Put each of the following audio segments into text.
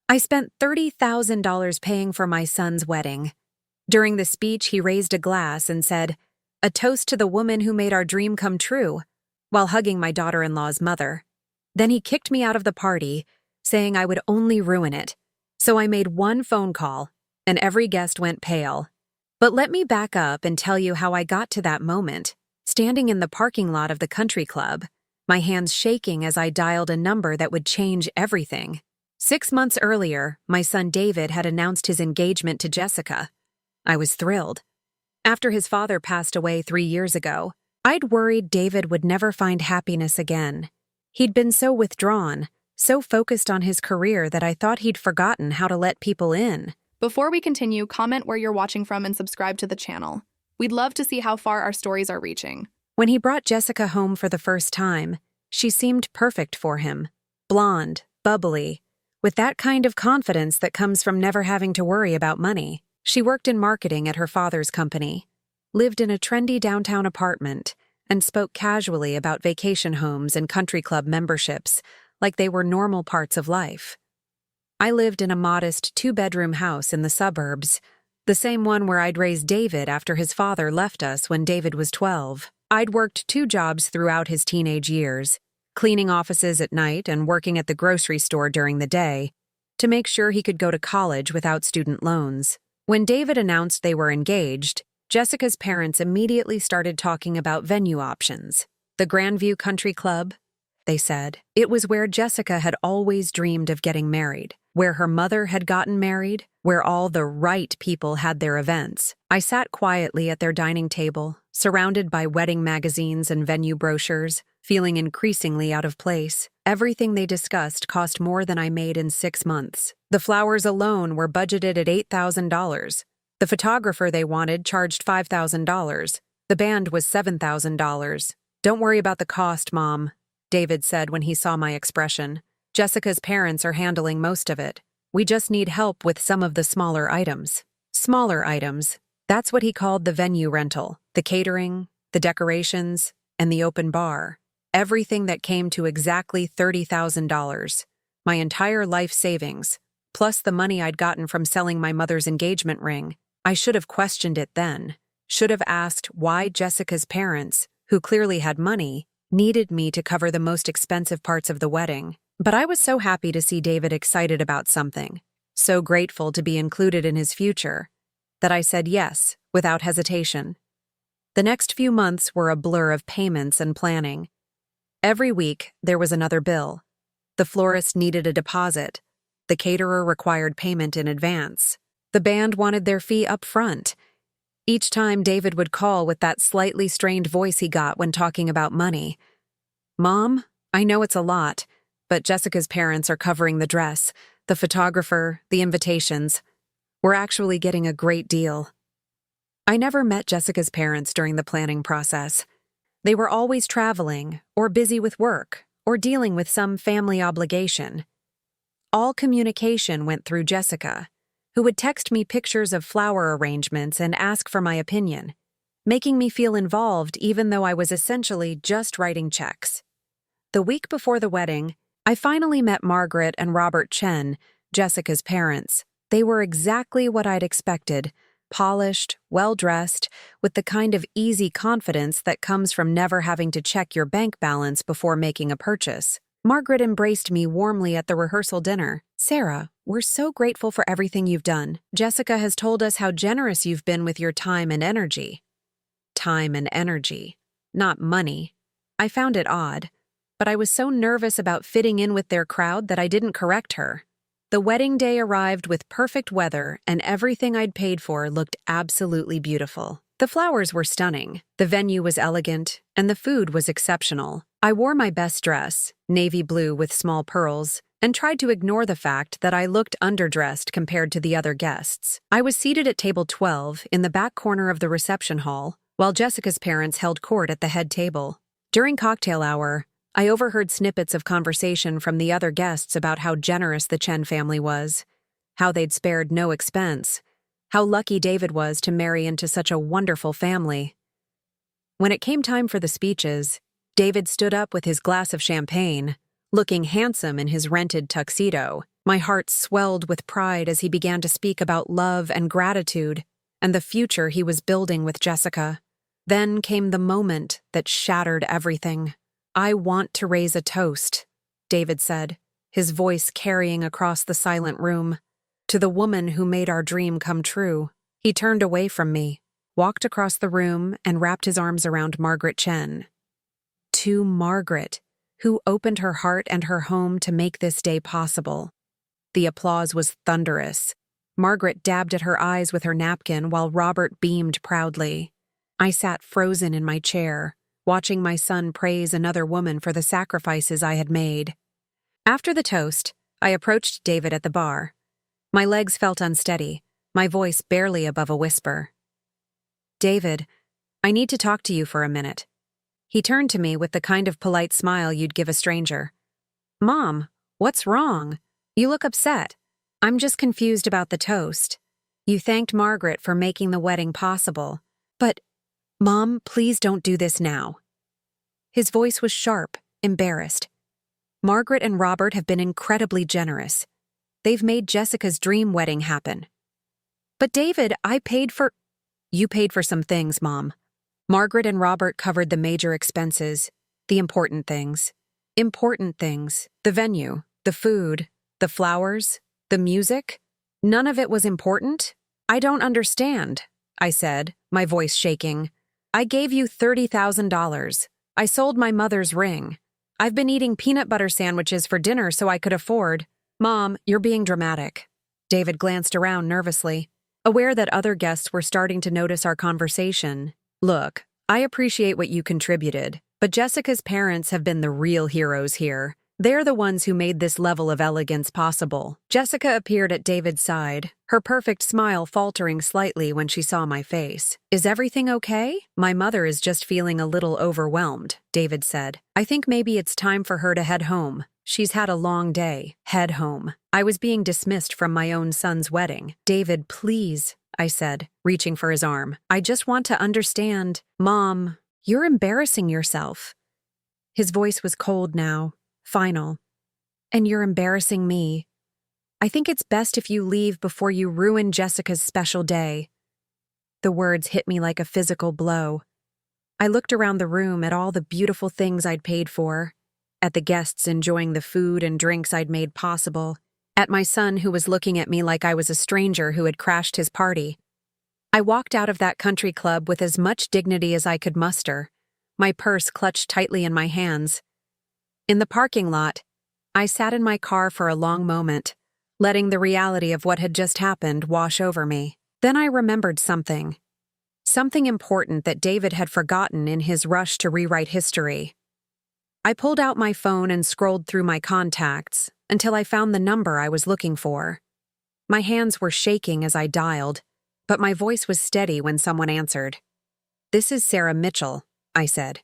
I spent $30,000 paying for my son's wedding. During the speech, he raised a glass and said, "A toast to the woman who made our dream come true," while hugging my daughter-in-law's mother. Then he kicked me out of the party, saying I would only ruin it. So I made one phone call, and every guest went pale. But let me back up and tell you how I got to that moment, standing in the parking lot of the country club, my hands shaking as I dialed a number that would change everything. 6 months earlier, my son David had announced his engagement to Jessica. I was thrilled. After his father passed away 3 years ago, I'd worried David would never find happiness again. He'd been so withdrawn, so focused on his career that I thought he'd forgotten how to let people in. Before we continue, comment where you're watching from and subscribe to the channel. We'd love to see how far our stories are reaching. When he brought Jessica home for the first time, she seemed perfect for him. Blonde, bubbly, with that kind of confidence that comes from never having to worry about money. She worked in marketing at her father's company, lived in a trendy downtown apartment, and spoke casually about vacation homes and country club memberships like they were normal parts of life. I lived in a modest 2-bedroom house in the suburbs, the same one where I'd raised David after his father left us when David was 12. I'd worked 2 jobs throughout his teenage years, cleaning offices at night and working at the grocery store during the day, to make sure he could go to college without student loans. When David announced they were engaged, Jessica's parents immediately started talking about venue options. The Grandview Country Club, they said. It was where Jessica had always dreamed of getting married, where her mother had gotten married, where all the right people had their events. I sat quietly at their dining table, surrounded by wedding magazines and venue brochures, feeling increasingly out of place. Everything they discussed cost more than I made in 6 months. The flowers alone were budgeted at $8,000. The photographer they wanted charged $5,000. The band was $7,000. "Don't worry about the cost, Mom," David said when he saw my expression. "Jessica's parents are handling most of it. We just need help with some of the smaller items." Smaller items. That's what he called the venue rental, the catering, the decorations, and the open bar. Everything that came to exactly $30,000. My entire life savings, plus the money I'd gotten from selling my mother's engagement ring. I should have questioned it then. Should have asked why Jessica's parents, who clearly had money, needed me to cover the most expensive parts of the wedding. But I was so happy to see David excited about something, so grateful to be included in his future, that I said yes, without hesitation. The next few months were a blur of payments and planning. Every week, there was another bill. The florist needed a deposit. The caterer required payment in advance. The band wanted their fee up front. Each time David would call with that slightly strained voice he got when talking about money. "Mom, I know it's a lot, but Jessica's parents are covering the dress, the photographer, the invitations. We're actually getting a great deal." I never met Jessica's parents during the planning process. They were always traveling, or busy with work, or dealing with some family obligation. All communication went through Jessica, who would text me pictures of flower arrangements and ask for my opinion, making me feel involved even though I was essentially just writing checks. The week before the wedding, I finally met Margaret and Robert Chen, Jessica's parents. They were exactly what I'd expected, polished, well-dressed, with the kind of easy confidence that comes from never having to check your bank balance before making a purchase. Margaret embraced me warmly at the rehearsal dinner. "Sarah, we're so grateful for everything you've done. Jessica has told us how generous you've been with your time and energy." Time and energy, not money. I found it odd, but I was so nervous about fitting in with their crowd that I didn't correct her. The wedding day arrived with perfect weather, and everything I'd paid for looked absolutely beautiful. The flowers were stunning, the venue was elegant, and the food was exceptional. I wore my best dress, navy blue with small pearls, and tried to ignore the fact that I looked underdressed compared to the other guests. I was seated at table 12 in the back corner of the reception hall, while Jessica's parents held court at the head table. During cocktail hour, I overheard snippets of conversation from the other guests about how generous the Chen family was, how they'd spared no expense, how lucky David was to marry into such a wonderful family. When it came time for the speeches, David stood up with his glass of champagne, looking handsome in his rented tuxedo. My heart swelled with pride as he began to speak about love and gratitude and the future he was building with Jessica. Then came the moment that shattered everything. "I want to raise a toast," David said, his voice carrying across the silent room, "to the woman who made our dream come true." He turned away from me, walked across the room, and wrapped his arms around Margaret Chen. To Margaret, who opened her heart and her home to make this day possible. The applause was thunderous. Margaret dabbed at her eyes with her napkin while Robert beamed proudly. I sat frozen in my chair, watching my son praise another woman for the sacrifices I had made. After the toast, I approached David at the bar. My legs felt unsteady, my voice barely above a whisper. "David, I need to talk to you for a minute." He turned to me with the kind of polite smile you'd give a stranger. "Mom, what's wrong? You look upset." "I'm just confused about the toast. You thanked Margaret for making the wedding possible. But, Mom, please don't do this now." His voice was sharp, embarrassed. "Margaret and Robert have been incredibly generous. They've made Jessica's dream wedding happen." "But David, I paid for—" "You paid for some things, Mom. Margaret and Robert covered the major expenses, the important things. Important things. The venue, the food, the flowers, the music. None of it was important? I don't understand," I said, my voice shaking. "I gave you $30,000. I sold my mother's ring. I've been eating peanut butter sandwiches for dinner so I could afford—" "Mom, you're being dramatic." David glanced around nervously, aware that other guests were starting to notice our conversation. "Look, I appreciate what you contributed, but Jessica's parents have been the real heroes here. They're the ones who made this level of elegance possible." Jessica appeared at David's side, her perfect smile faltering slightly when she saw my face. "Is everything okay?" "My mother is just feeling a little overwhelmed," David said. "I think maybe it's time for her to head home. She's had a long day." Head home. I was being dismissed from my own son's wedding. "David, please," I said, reaching for his arm. "I just want to understand." "Mom, you're embarrassing yourself." His voice was cold now, final. "And you're embarrassing me. I think it's best if you leave before you ruin Jessica's special day." The words hit me like a physical blow. I looked around the room at all the beautiful things I'd paid for, at the guests enjoying the food and drinks I'd made possible, at my son who was looking at me like I was a stranger who had crashed his party. I walked out of that country club with as much dignity as I could muster, my purse clutched tightly in my hands. In the parking lot, I sat in my car for a long moment, letting the reality of what had just happened wash over me. Then I remembered something. Something important that David had forgotten in his rush to rewrite history. I pulled out my phone and scrolled through my contacts until I found the number I was looking for. My hands were shaking as I dialed, but my voice was steady when someone answered. "This is Sarah Mitchell," I said.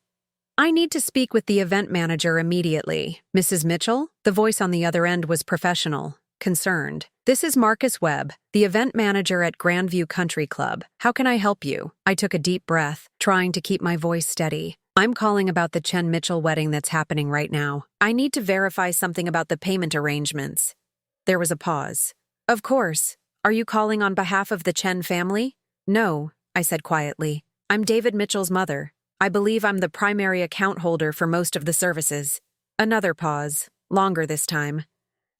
"I need to speak with the event manager immediately." "Mrs. Mitchell?" The voice on the other end was professional, concerned. "This is Marcus Webb, the event manager at Grandview Country Club. How can I help you?" I took a deep breath, trying to keep my voice steady. "I'm calling about the Chen Mitchell wedding that's happening right now. I need to verify something about the payment arrangements." There was a pause. "Of course. Are you calling on behalf of the Chen family?" "No," I said quietly. "I'm David Mitchell's mother. I believe I'm the primary account holder for most of the services." Another pause, longer this time.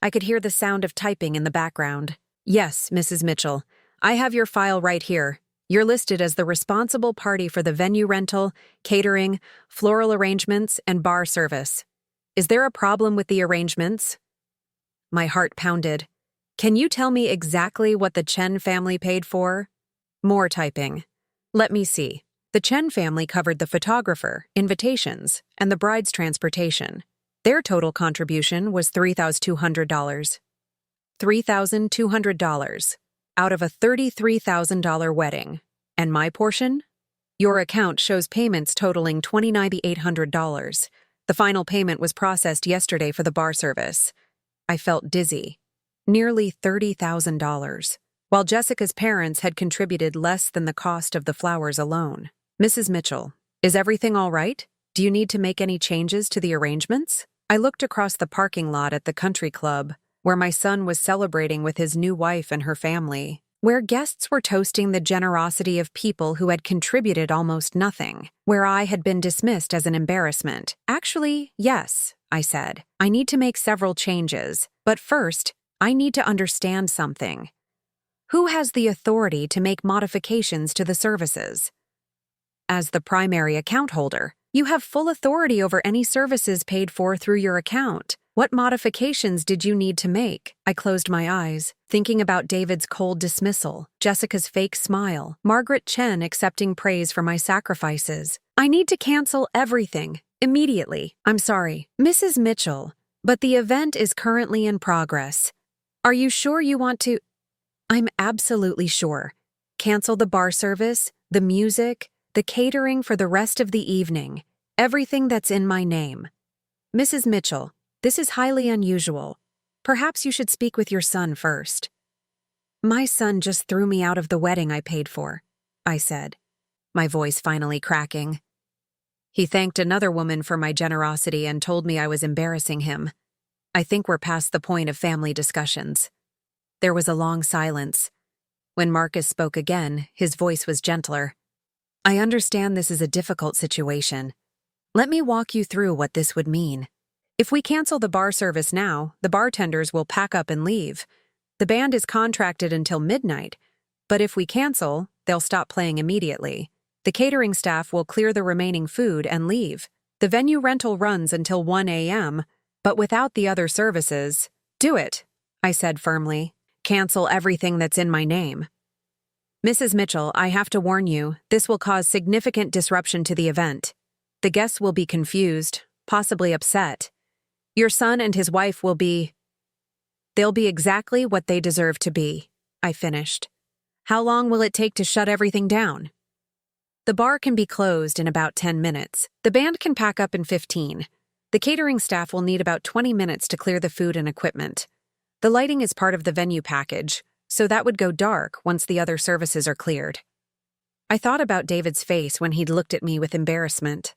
I could hear the sound of typing in the background. "Yes, Mrs. Mitchell. I have your file right here. You're listed as the responsible party for the venue rental, catering, floral arrangements, and bar service. Is there a problem with the arrangements?" My heart pounded. "Can you tell me exactly what the Chen family paid for?" More typing. "Let me see. The Chen family covered the photographer, invitations, and the bride's transportation. Their total contribution was $3,200. $3,200 out of a $33,000 wedding. And my portion? Your account shows payments totaling $2,900. The final payment was processed yesterday for the bar service." I felt dizzy. Nearly $30,000, while Jessica's parents had contributed less than the cost of the flowers alone. "Mrs. Mitchell, is everything all right? Do you need to make any changes to the arrangements?" I looked across the parking lot at the country club, where my son was celebrating with his new wife and her family, where guests were toasting the generosity of people who had contributed almost nothing, where I had been dismissed as an embarrassment. Actually, yes, I said. I need to make several changes, but first, I need to understand something. Who has the authority to make modifications to the services? As the primary account holder, you have full authority over any services paid for through your account. What modifications did you need to make? I closed my eyes, thinking about David's cold dismissal, Jessica's fake smile, Margaret Chen accepting praise for my sacrifices. I need to cancel everything, immediately. I'm sorry, Mrs. Mitchell, but the event is currently in progress. Are you sure you want to? I'm absolutely sure. Cancel the bar service, the music, the catering for the rest of the evening, everything that's in my name. Mrs. Mitchell, this is highly unusual. Perhaps you should speak with your son first. My son just threw me out of the wedding I paid for, I said, my voice finally cracking. He thanked another woman for my generosity and told me I was embarrassing him. I think we're past the point of family discussions. There was a long silence. When Marcus spoke again, his voice was gentler. I understand this is a difficult situation. Let me walk you through what this would mean. If we cancel the bar service now, the bartenders will pack up and leave. The band is contracted until midnight, but if we cancel, they'll stop playing immediately. The catering staff will clear the remaining food and leave. The venue rental runs until 1 a.m., but without the other services. Do it, I said firmly. Cancel everything that's in my name. Mrs. Mitchell, I have to warn you, this will cause significant disruption to the event. The guests will be confused, possibly upset. Your son and his wife will be... They'll be exactly what they deserve to be, I finished. How long will it take to shut everything down? The bar can be closed in about 10 minutes. The band can pack up in 15. The catering staff will need about 20 minutes to clear the food and equipment. The lighting is part of the venue package, so that would go dark once the other services are cleared. I thought about David's face when he'd looked at me with embarrassment,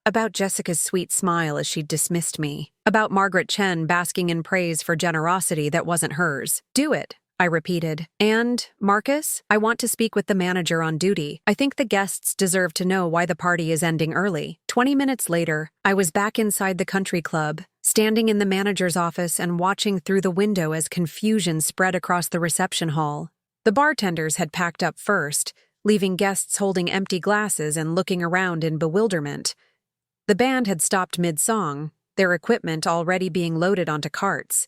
about Jessica's sweet smile as she'd dismissed me, about Margaret Chen basking in praise for generosity that wasn't hers. Do it, I repeated. And, Marcus, I want to speak with the manager on duty. I think the guests deserve to know why the party is ending early. 20 minutes later, I was back inside the country club, standing in the manager's office and watching through the window as confusion spread across the reception hall. The bartenders had packed up first, leaving guests holding empty glasses and looking around in bewilderment. The band had stopped mid-song, their equipment already being loaded onto carts.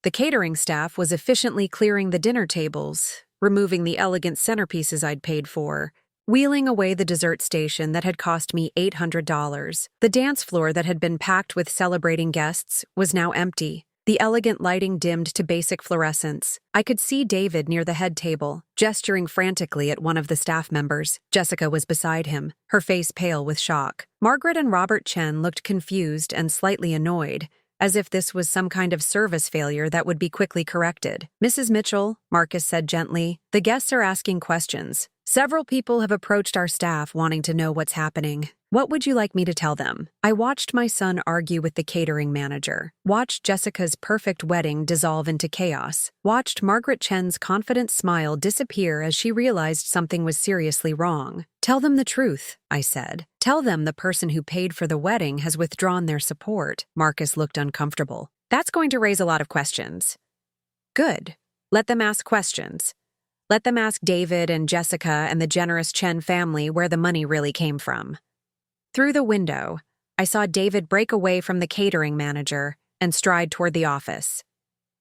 The catering staff was efficiently clearing the dinner tables, removing the elegant centerpieces I'd paid for, wheeling away the dessert station that had cost me $800. The dance floor that had been packed with celebrating guests was now empty, the elegant lighting dimmed to basic fluorescence. I could see David near the head table, gesturing frantically at one of the staff members. Jessica was beside him, her face pale with shock. Margaret and Robert Chen looked confused and slightly annoyed, as if this was some kind of service failure that would be quickly corrected. Mrs. Mitchell, Marcus said gently, the guests are asking questions. Several people have approached our staff wanting to know what's happening. What would you like me to tell them? I watched my son argue with the catering manager, watched Jessica's perfect wedding dissolve into chaos, watched Margaret Chen's confident smile disappear as she realized something was seriously wrong. Tell them the truth, I said. Tell them the person who paid for the wedding has withdrawn their support. Marcus looked uncomfortable. That's going to raise a lot of questions. Good. Let them ask questions. Let them ask David and Jessica and the generous Chen family where the money really came from. Through the window, I saw David break away from the catering manager and stride toward the office.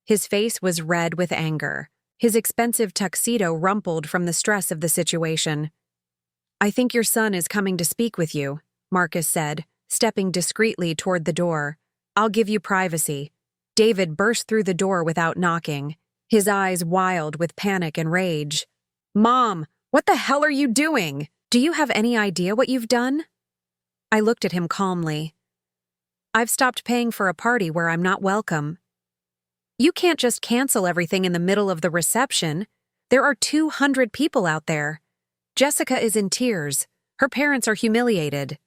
His face was red with anger. His expensive tuxedo rumpled from the stress of the situation. I think your son is coming to speak with you, Marcus said, stepping discreetly toward the door. I'll give you privacy. David burst through the door without knocking, his eyes wild with panic and rage. Mom, what the hell are you doing? Do you have any idea what you've done? I looked at him calmly. I've stopped paying for a party where I'm not welcome. You can't just cancel everything in the middle of the reception. There are 200 people out there. Jessica is in tears. Her parents are humiliated.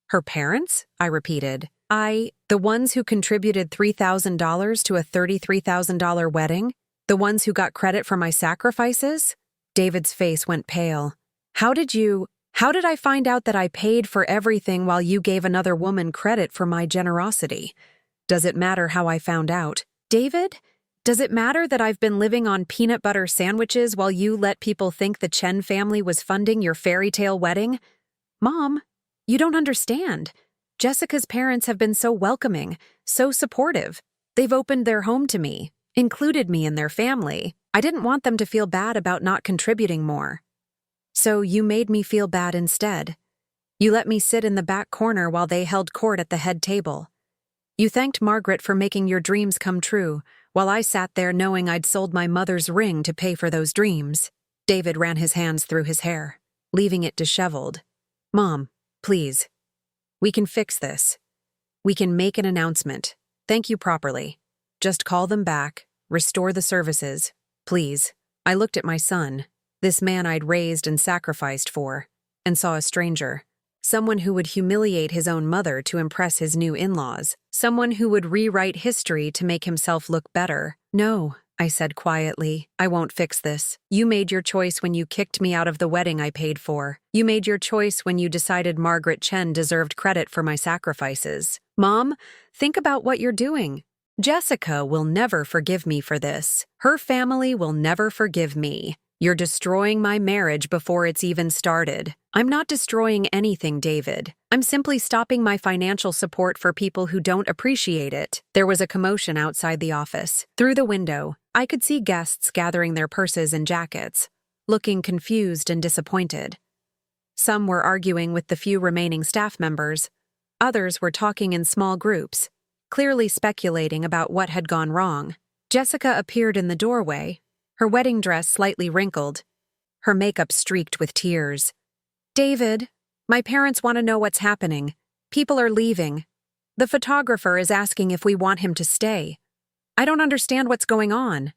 Her parents? I repeated. The ones who contributed $3,000 to a $33,000 wedding? The ones who got credit for my sacrifices? David's face went pale. How did I find out that I paid for everything while you gave another woman credit for my generosity? Does it matter how I found out? David, does it matter that I've been living on peanut butter sandwiches while you let people think the Chen family was funding your fairy tale wedding? Mom, you don't understand. Jessica's parents have been so welcoming, so supportive. They've opened their home to me, included me in their family. I didn't want them to feel bad about not contributing more. So you made me feel bad instead. You let me sit in the back corner while they held court at the head table. You thanked Margaret for making your dreams come true, while I sat there knowing I'd sold my mother's ring to pay for those dreams. David ran his hands through his hair, leaving it disheveled. Mom, please. We can fix this. We can make an announcement. Thank you properly. Just call them back, restore the services. Please. I looked at my son, this man I'd raised and sacrificed for, and saw a stranger. Someone who would humiliate his own mother to impress his new in-laws. Someone who would rewrite history to make himself look better. No, I said quietly, I won't fix this. You made your choice when you kicked me out of the wedding I paid for. You made your choice when you decided Margaret Chen deserved credit for my sacrifices. Mom, think about what you're doing. Jessica will never forgive me for this. Her family will never forgive me. You're destroying my marriage before it's even started. I'm not destroying anything, David. I'm simply stopping my financial support for people who don't appreciate it. There was a commotion outside the office. Through the window, I could see guests gathering their purses and jackets, looking confused and disappointed. Some were arguing with the few remaining staff members. Others were talking in small groups, clearly speculating about what had gone wrong. Jessica appeared in the doorway, her wedding dress slightly wrinkled, her makeup streaked with tears. David, my parents want to know what's happening. People are leaving. The photographer is asking if we want him to stay. I don't understand what's going on.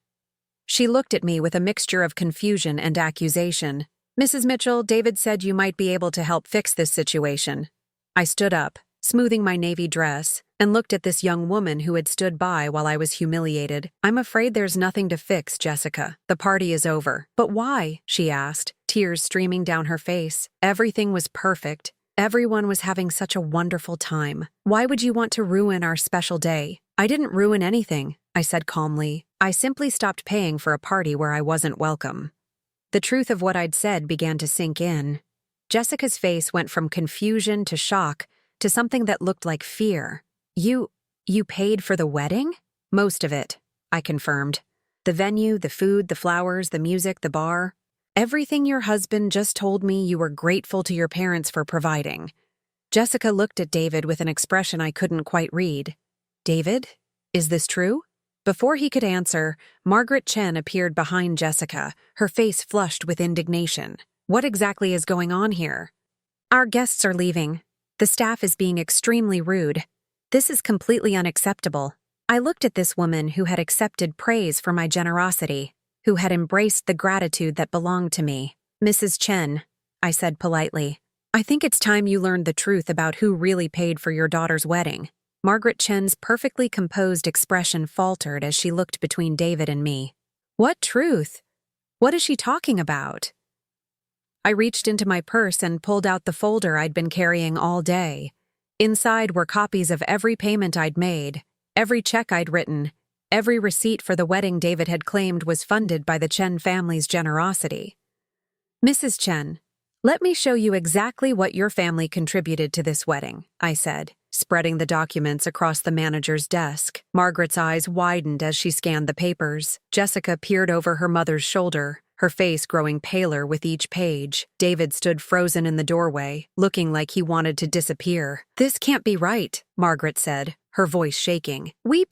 She looked at me with a mixture of confusion and accusation. Mrs. Mitchell, David said you might be able to help fix this situation. I stood up, smoothing my navy dress, and looked at this young woman who had stood by while I was humiliated. I'm afraid there's nothing to fix, Jessica. The party is over. But why? She asked, tears streaming down her face. Everything was perfect. Everyone was having such a wonderful time. Why would you want to ruin our special day? I didn't ruin anything, I said calmly. I simply stopped paying for a party where I wasn't welcome. The truth of what I'd said began to sink in. Jessica's face went from confusion to shock to something that looked like fear. You paid for the wedding? Most of it, I confirmed. The venue, the food, the flowers, the music, the bar. Everything your husband just told me you were grateful to your parents for providing. Jessica looked at David with an expression I couldn't quite read. David, is this true? Before he could answer, Margaret Chen appeared behind Jessica, her face flushed with indignation. What exactly is going on here? Our guests are leaving. The staff is being extremely rude. This is completely unacceptable. I looked at this woman who had accepted praise for my generosity, who had embraced the gratitude that belonged to me. Mrs. Chen, I said politely, I think it's time you learned the truth about who really paid for your daughter's wedding. Margaret Chen's perfectly composed expression faltered as she looked between David and me. What truth? What is she talking about? I reached into my purse and pulled out the folder I'd been carrying all day. Inside were copies of every payment I'd made, every check I'd written, every receipt for the wedding David had claimed was funded by the Chen family's generosity. Mrs. Chen, let me show you exactly what your family contributed to this wedding, I said, spreading the documents across the manager's desk. Margaret's eyes widened as she scanned the papers. Jessica peered over her mother's shoulder, her face growing paler with each page. David stood frozen in the doorway, looking like he wanted to disappear. This can't be right, Margaret said, her voice shaking. We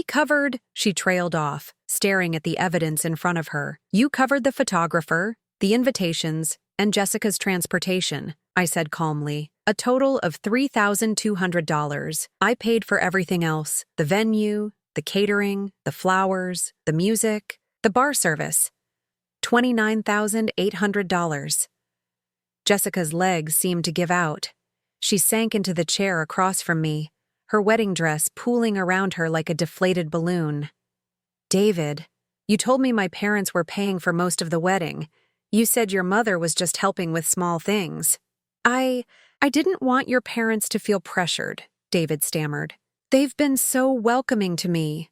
covered, she trailed off, staring at the evidence in front of her. You covered the photographer, the invitations, and Jessica's transportation, I said calmly. A total of $3,200. I paid for everything else, the venue, the catering, the flowers, the music, the bar service. $29,800. Jessica's legs seemed to give out. She sank into the chair across from me, her wedding dress pooling around her like a deflated balloon. David, you told me my parents were paying for most of the wedding. You said your mother was just helping with small things. I didn't want your parents to feel pressured, David stammered. They've been so welcoming to me.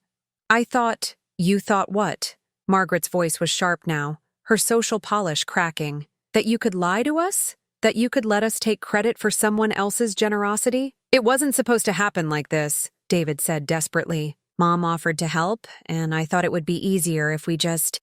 You thought what? Margaret's voice was sharp now, her social polish cracking. That you could lie to us? That you could let us take credit for someone else's generosity? It wasn't supposed to happen like this, David said desperately. Mom offered to help, and I thought it would be easier if we just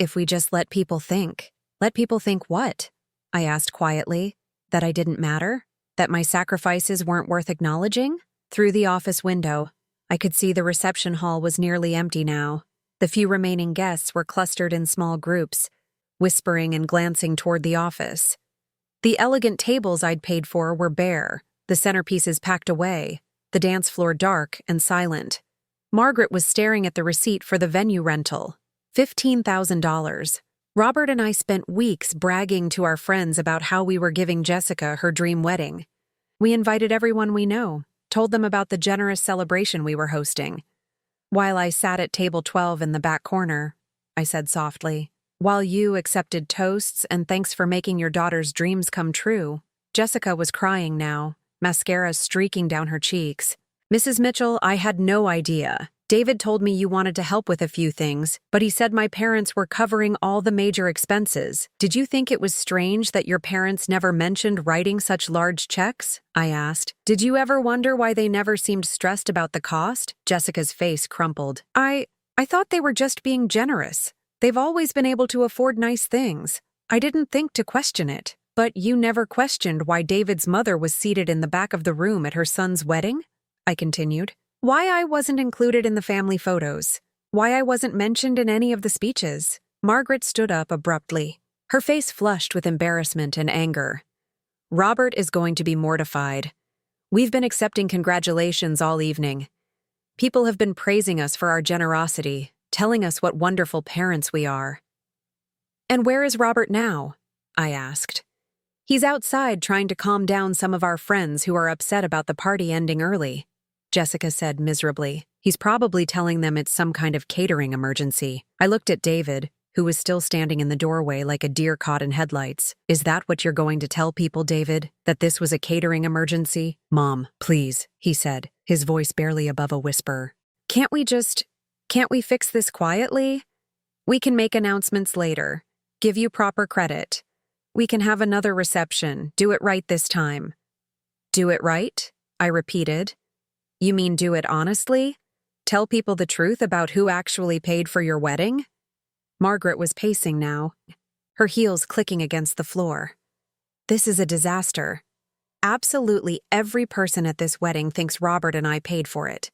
let people think. Let people think what? I asked quietly. That I didn't matter? That my sacrifices weren't worth acknowledging? Through the office window, I could see the reception hall was nearly empty now. The few remaining guests were clustered in small groups, whispering and glancing toward the office. The elegant tables I'd paid for were bare, the centerpieces packed away, the dance floor dark and silent. Margaret was staring at the receipt for the venue rental, $15,000. Robert and I spent weeks bragging to our friends about how we were giving Jessica her dream wedding. We invited everyone we know, told them about the generous celebration we were hosting. While I sat at table 12 in the back corner, I said softly, while you accepted toasts and thanks for making your daughter's dreams come true. Jessica was crying now, mascara streaking down her cheeks. Mrs. Mitchell, I had no idea. David told me you wanted to help with a few things, but he said my parents were covering all the major expenses. Did you think it was strange that your parents never mentioned writing such large checks? I asked. Did you ever wonder why they never seemed stressed about the cost? Jessica's face crumpled. I thought they were just being generous. They've always been able to afford nice things. I didn't think to question it. But you never questioned why David's mother was seated in the back of the room at her son's wedding? I continued. Why I wasn't included in the family photos. Why I wasn't mentioned in any of the speeches. Margaret stood up abruptly, her face flushed with embarrassment and anger. Robert is going to be mortified. We've been accepting congratulations all evening. People have been praising us for our generosity, telling us what wonderful parents we are. And where is Robert now? I asked. He's outside trying to calm down some of our friends who are upset about the party ending early. Jessica said miserably. He's probably telling them it's some kind of catering emergency. I looked at David, who was still standing in the doorway like a deer caught in headlights. Is that what you're going to tell people, David? That this was a catering emergency? Mom, please, he said, his voice barely above a whisper. Can't we fix this quietly? We can make announcements later. Give you proper credit. We can have another reception. Do it right this time. Do it right? I repeated. You mean do it honestly? Tell people the truth about who actually paid for your wedding? Margaret was pacing now, her heels clicking against the floor. This is a disaster. Absolutely every person at this wedding thinks Robert and I paid for it.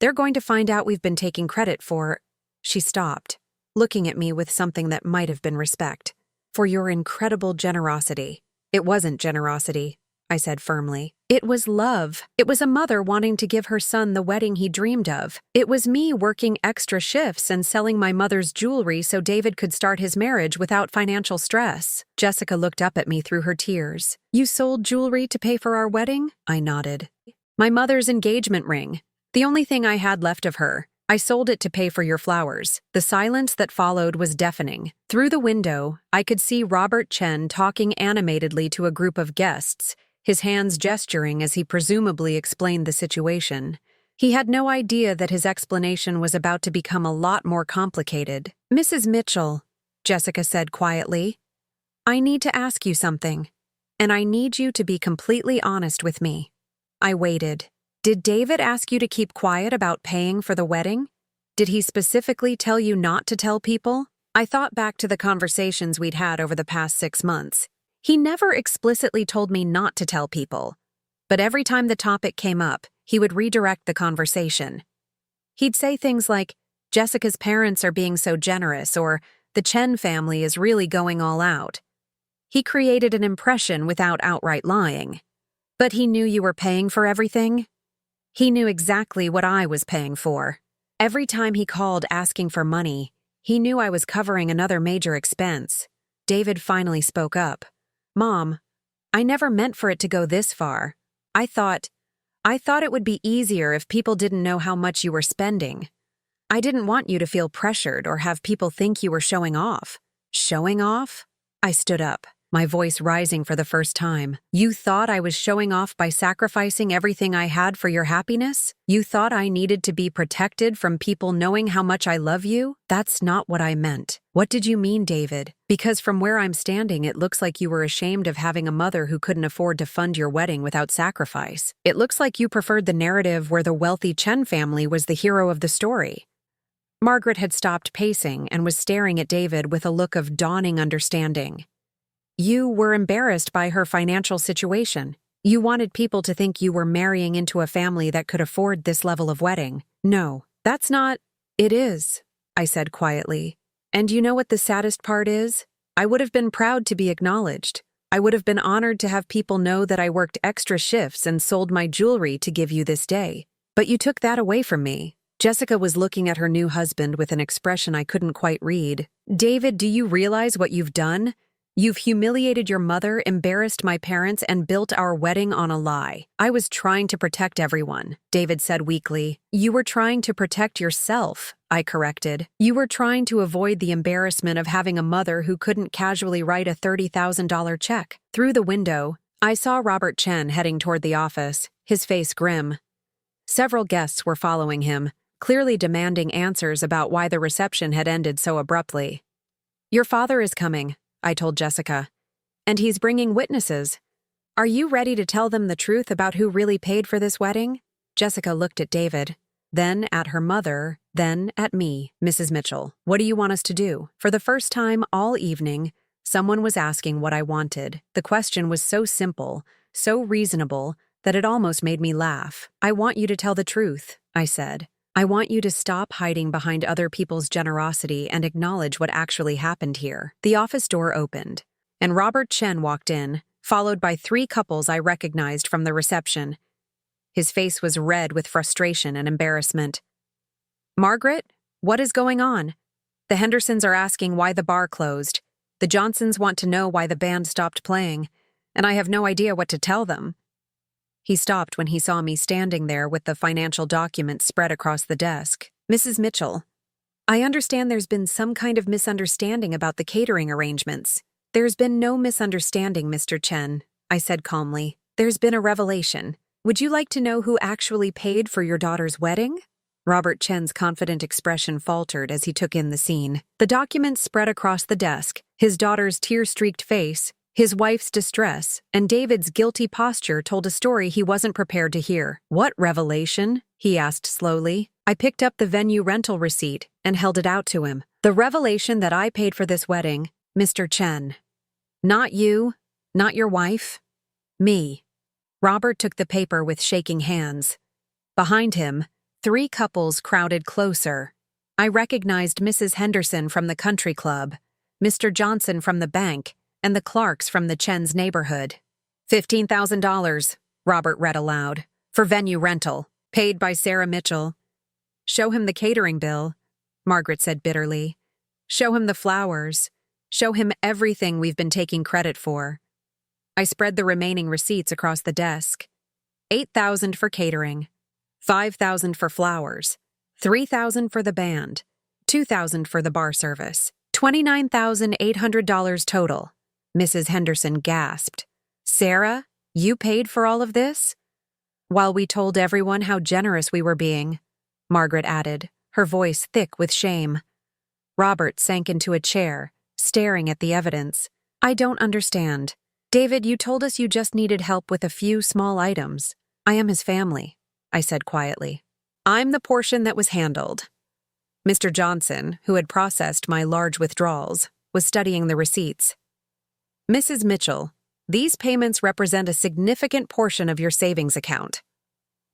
They're going to find out we've been taking credit for... She stopped, looking at me with something that might have been respect. For your incredible generosity. It wasn't generosity, I said firmly. It was love. It was a mother wanting to give her son the wedding he dreamed of. It was me working extra shifts and selling my mother's jewelry so David could start his marriage without financial stress. Jessica looked up at me through her tears. You sold jewelry to pay for our wedding? I nodded. My mother's engagement ring. The only thing I had left of her. I sold it to pay for your flowers. The silence that followed was deafening. Through the window, I could see Robert Chen talking animatedly to a group of guests, his hands gesturing as he presumably explained the situation. He had no idea that his explanation was about to become a lot more complicated. Mrs. Mitchell, Jessica said quietly, I need to ask you something, and I need you to be completely honest with me. I waited. Did David ask you to keep quiet about paying for the wedding? Did he specifically tell you not to tell people? I thought back to the conversations we'd had over the past 6 months. He never explicitly told me not to tell people, but every time the topic came up, he would redirect the conversation. He'd say things like, Jessica's parents are being so generous, or the Chen family is really going all out. He created an impression without outright lying. But he knew you were paying for everything? He knew exactly what I was paying for. Every time he called asking for money, he knew I was covering another major expense. David finally spoke up. Mom, I never meant for it to go this far. I thought it would be easier if people didn't know how much you were spending. I didn't want you to feel pressured or have people think you were showing off. Showing off? I stood up, my voice rising for the first time. You thought I was showing off by sacrificing everything I had for your happiness? You thought I needed to be protected from people knowing how much I love you? That's not what I meant. What did you mean, David? Because from where I'm standing, it looks like you were ashamed of having a mother who couldn't afford to fund your wedding without sacrifice. It looks like you preferred the narrative where the wealthy Chen family was the hero of the story. Margaret had stopped pacing and was staring at David with a look of dawning understanding. You were embarrassed by her financial situation. You wanted people to think you were marrying into a family that could afford this level of wedding. No, that's not— It is, I said quietly. And you know what the saddest part is? I would have been proud to be acknowledged. I would have been honored to have people know that I worked extra shifts and sold my jewelry to give you this day. But you took that away from me. Jessica was looking at her new husband with an expression I couldn't quite read. David, do you realize what you've done? You've humiliated your mother, embarrassed my parents, and built our wedding on a lie. I was trying to protect everyone, David said weakly. You were trying to protect yourself, I corrected. You were trying to avoid the embarrassment of having a mother who couldn't casually write a $30,000 check. Through the window, I saw Robert Chen heading toward the office, his face grim. Several guests were following him, clearly demanding answers about why the reception had ended so abruptly. Your father is coming, I told Jessica. And he's bringing witnesses. Are you ready to tell them the truth about who really paid for this wedding? Jessica looked at David, then at her mother, then at me. Mrs. Mitchell, what do you want us to do? For the first time all evening, someone was asking what I wanted. The question was so simple, so reasonable, that it almost made me laugh. I want you to tell the truth, I said. I want you to stop hiding behind other people's generosity and acknowledge what actually happened here. The office door opened, and Robert Chen walked in, followed by 3 couples I recognized from the reception. His face was red with frustration and embarrassment. Margaret, what is going on? The Hendersons are asking why the bar closed. The Johnsons want to know why the band stopped playing, and I have no idea what to tell them. He stopped when he saw me standing there with the financial documents spread across the desk. Mrs. Mitchell, I understand there's been some kind of misunderstanding about the catering arrangements. There's been no misunderstanding, Mr. Chen, I said calmly. There's been a revelation. Would you like to know who actually paid for your daughter's wedding? Robert Chen's confident expression faltered as he took in the scene. The documents spread across the desk, his daughter's tear-streaked face, his wife's distress, and David's guilty posture told a story he wasn't prepared to hear. What revelation? He asked slowly. I picked up the venue rental receipt and held it out to him. The revelation that I paid for this wedding, Mr. Chen. Not you, not your wife, me. Robert took the paper with shaking hands. Behind him, 3 couples crowded closer. I recognized Mrs. Henderson from the country club, Mr. Johnson from the bank, and the Clarks from the Chen's neighborhood. $15,000, Robert read aloud, for venue rental, paid by Sarah Mitchell. Show him the catering bill, Margaret said bitterly. Show him the flowers. Show him everything we've been taking credit for. I spread the remaining receipts across the desk. $8,000 for catering, $5,000 for flowers, $3,000 for the band, $2,000 for the bar service, $29,800 total. Mrs. Henderson gasped. Sarah, you paid for all of this? While we told everyone how generous we were being, Margaret added, her voice thick with shame. Robert sank into a chair, staring at the evidence. I don't understand. David, you told us you just needed help with a few small items. I am his family, I said quietly. I'm the portion that was handled. Mr. Johnson, who had processed my large withdrawals, was studying the receipts. Mrs. Mitchell, these payments represent a significant portion of your savings account.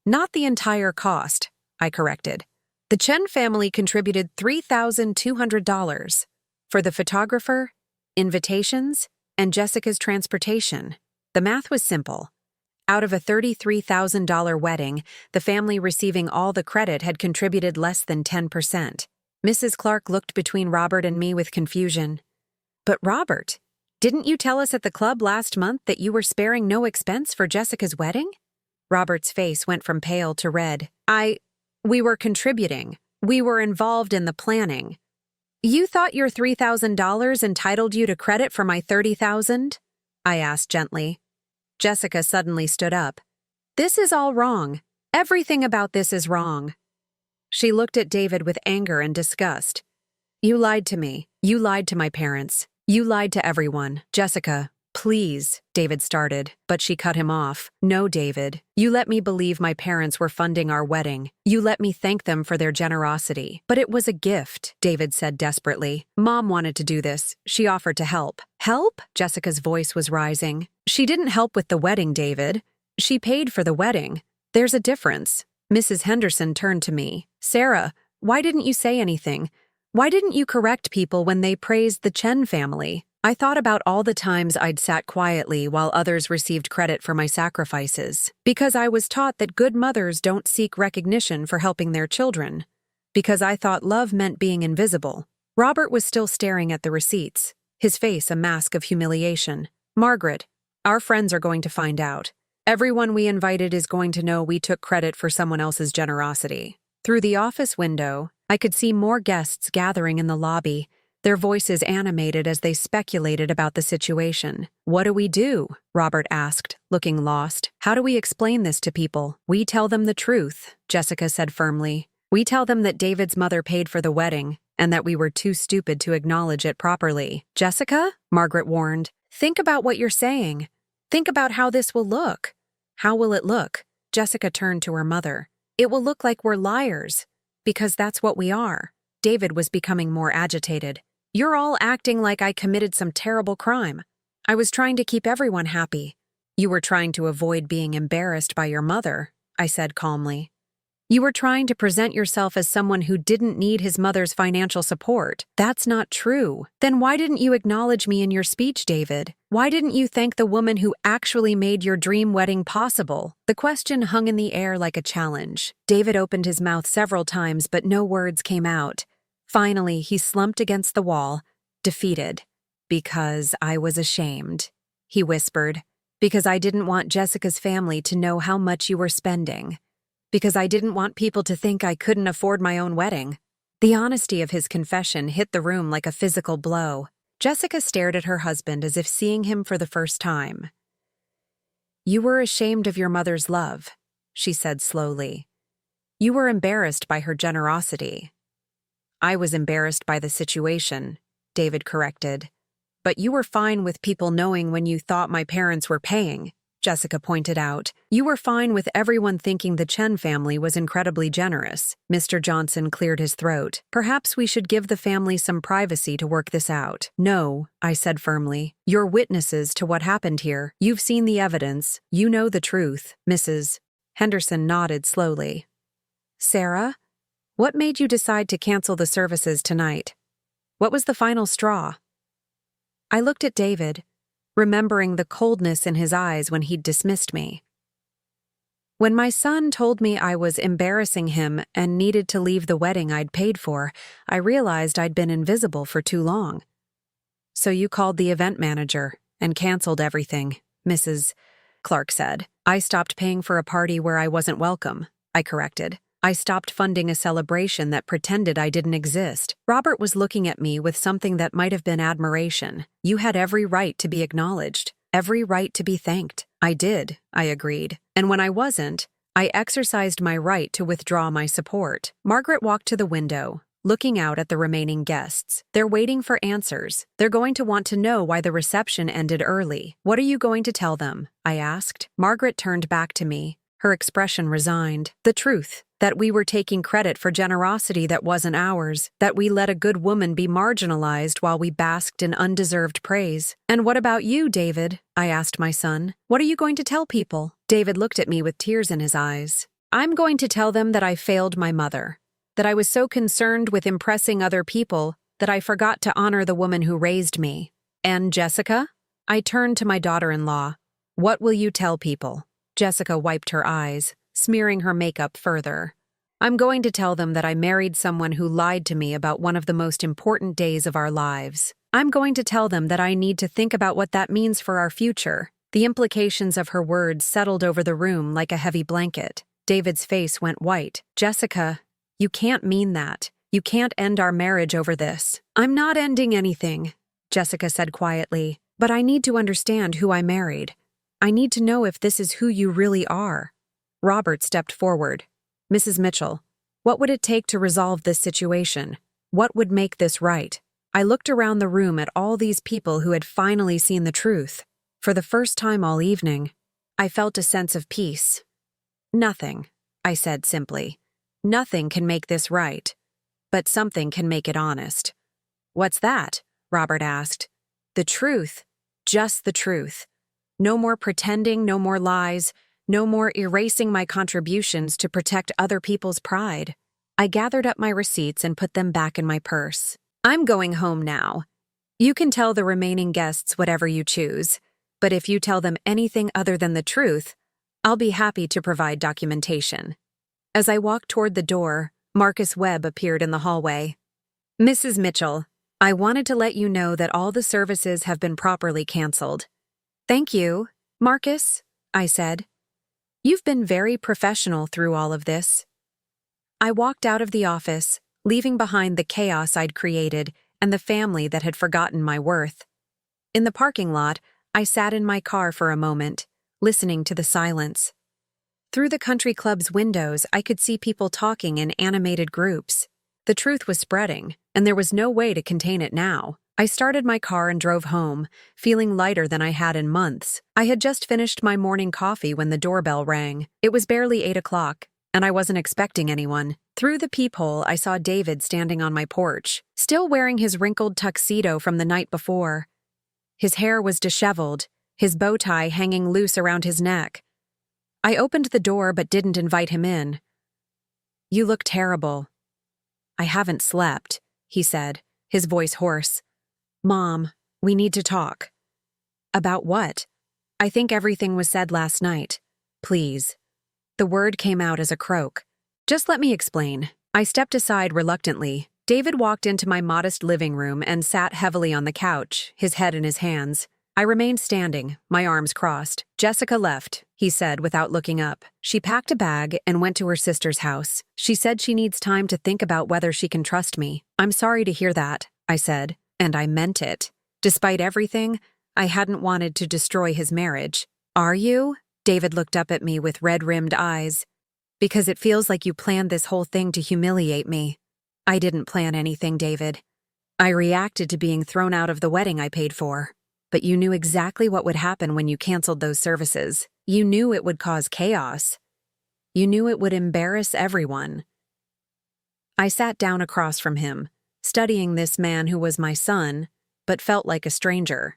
Not the entire cost, I corrected. The Chen family contributed $3,200 for the photographer, invitations, and Jessica's transportation. The math was simple. Out of a $33,000 wedding, the family receiving all the credit had contributed less than 10%. Mrs. Clark looked between Robert and me with confusion. But Robert, didn't you tell us at the club last month that you were sparing no expense for Jessica's wedding? Robert's face went from pale to red. We were contributing. We were involved in the planning. You thought your $3,000 entitled you to credit for my $30,000? I asked gently. Jessica suddenly stood up. This is all wrong. Everything about this is wrong. She looked at David with anger and disgust. You lied to me. You lied to my parents. You lied to everyone. Jessica, please, David started, but she cut him off. No, David. You let me believe my parents were funding our wedding. You let me thank them for their generosity. But it was a gift, David said desperately. Mom wanted to do this. She offered to help. Help? Jessica's voice was rising. She didn't help with the wedding, David. She paid for the wedding. There's a difference. Mrs. Henderson turned to me. Sarah, why didn't you say anything? Why didn't you correct people when they praised the Chen family? I thought about all the times I'd sat quietly while others received credit for my sacrifices. Because I was taught that good mothers don't seek recognition for helping their children. Because I thought love meant being invisible. Robert was still staring at the receipts, his face a mask of humiliation. Margaret, our friends are going to find out. Everyone we invited is going to know we took credit for someone else's generosity. Through the office window, I could see more guests gathering in the lobby, their voices animated as they speculated about the situation. What do we do? Robert asked, looking lost. How do we explain this to people? We tell them the truth, Jessica said firmly. We tell them that David's mother paid for the wedding, and that we were too stupid to acknowledge it properly. Jessica? Margaret warned. Think about what you're saying. Think about how this will look. How will it look? Jessica turned to her mother. It will look like we're liars. Because that's what we are. David was becoming more agitated. You're all acting like I committed some terrible crime. I was trying to keep everyone happy. You were trying to avoid being embarrassed by your mother, I said calmly. You were trying to present yourself as someone who didn't need his mother's financial support. That's not true. Then why didn't you acknowledge me in your speech, David? Why didn't you thank the woman who actually made your dream wedding possible? The question hung in the air like a challenge. David opened his mouth several times, but no words came out. Finally, he slumped against the wall, defeated. Because I was ashamed, he whispered. Because I didn't want Jessica's family to know how much you were spending. Because I didn't want people to think I couldn't afford my own wedding. The honesty of his confession hit the room like a physical blow. Jessica stared at her husband as if seeing him for the first time. You were ashamed of your mother's love, she said slowly. You were embarrassed by her generosity. I was embarrassed by the situation, David corrected. But you were fine with people knowing when you thought my parents were paying, Jessica pointed out. You were fine with everyone thinking the Chen family was incredibly generous. Mr. Johnson cleared his throat. Perhaps we should give the family some privacy to work this out. No, I said firmly. You're witnesses to what happened here. You've seen the evidence. You know the truth. Mrs. Henderson nodded slowly. Sarah, what made you decide to cancel the services tonight? What was the final straw? I looked at David, remembering the coldness in his eyes when he'd dismissed me. When my son told me I was embarrassing him and needed to leave the wedding I'd paid for, I realized I'd been invisible for too long. So you called the event manager and canceled everything, Mrs. Clark said. I stopped paying for a party where I wasn't welcome, I corrected. I stopped funding a celebration that pretended I didn't exist. Robert was looking at me with something that might have been admiration. You had every right to be acknowledged, every right to be thanked. I did, I agreed. And when I wasn't, I exercised my right to withdraw my support. Margaret walked to the window, looking out at the remaining guests. They're waiting for answers. They're going to want to know why the reception ended early. What are you going to tell them? I asked. Margaret turned back to me, her expression resigned. The truth. That we were taking credit for generosity that wasn't ours, that we let a good woman be marginalized while we basked in undeserved praise. And what about you, David? I asked my son. What are you going to tell people? David looked at me with tears in his eyes. I'm going to tell them that I failed my mother, that I was so concerned with impressing other people that I forgot to honor the woman who raised me. And Jessica? I turned to my daughter-in-law. What will you tell people? Jessica wiped her eyes, smearing her makeup further. I'm going to tell them that I married someone who lied to me about one of the most important days of our lives. I'm going to tell them that I need to think about what that means for our future, The implications of her words settled over the room like a heavy blanket. David's face went white. Jessica, you can't mean that. You can't end our marriage over this. I'm not ending anything, Jessica said quietly, but I need to understand who I married. I need to know if this is who you really are. Robert stepped forward. Mrs. Mitchell, what would it take to resolve this situation? What would make this right? I looked around the room at all these people who had finally seen the truth. For the first time all evening, I felt a sense of peace. Nothing, I said simply. Nothing can make this right, but something can make it honest. What's that? Robert asked. The truth, just the truth. No more pretending, no more lies, no more erasing my contributions to protect other people's pride. I gathered up my receipts and put them back in my purse. I'm going home now. You can tell the remaining guests whatever you choose, but if you tell them anything other than the truth, I'll be happy to provide documentation. As I walked toward the door, Marcus Webb appeared in the hallway. Mrs. Mitchell, I wanted to let you know that all the services have been properly canceled. Thank you, Marcus, I said. You've been very professional through all of this. I walked out of the office, leaving behind the chaos I'd created and the family that had forgotten my worth. In the parking lot, I sat in my car for a moment, listening to the silence. Through the country club's windows, I could see people talking in animated groups. The truth was spreading, and there was no way to contain it now. I started my car and drove home, feeling lighter than I had in months. I had just finished my morning coffee when the doorbell rang. It was barely 8 o'clock, and I wasn't expecting anyone. Through the peephole, I saw David standing on my porch, still wearing his wrinkled tuxedo from the night before. His hair was disheveled, his bow tie hanging loose around his neck. I opened the door but didn't invite him in. You look terrible. I haven't slept, he said, his voice hoarse. Mom, we need to talk. About what? I think everything was said last night. Please. The word came out as a croak. Just let me explain. I stepped aside reluctantly. David walked into my modest living room and sat heavily on the couch, his head in his hands. I remained standing, my arms crossed. Jessica left, he said without looking up. She packed a bag and went to her sister's house. She said she needs time to think about whether she can trust me. I'm sorry to hear that, I said, and I meant it. Despite everything, I hadn't wanted to destroy his marriage. Are you? David looked up at me with red-rimmed eyes. Because it feels like you planned this whole thing to humiliate me. I didn't plan anything, David. I reacted to being thrown out of the wedding I paid for. But you knew exactly what would happen when you canceled those services. You knew it would cause chaos. You knew it would embarrass everyone. I sat down across from him, studying this man who was my son, but felt like a stranger.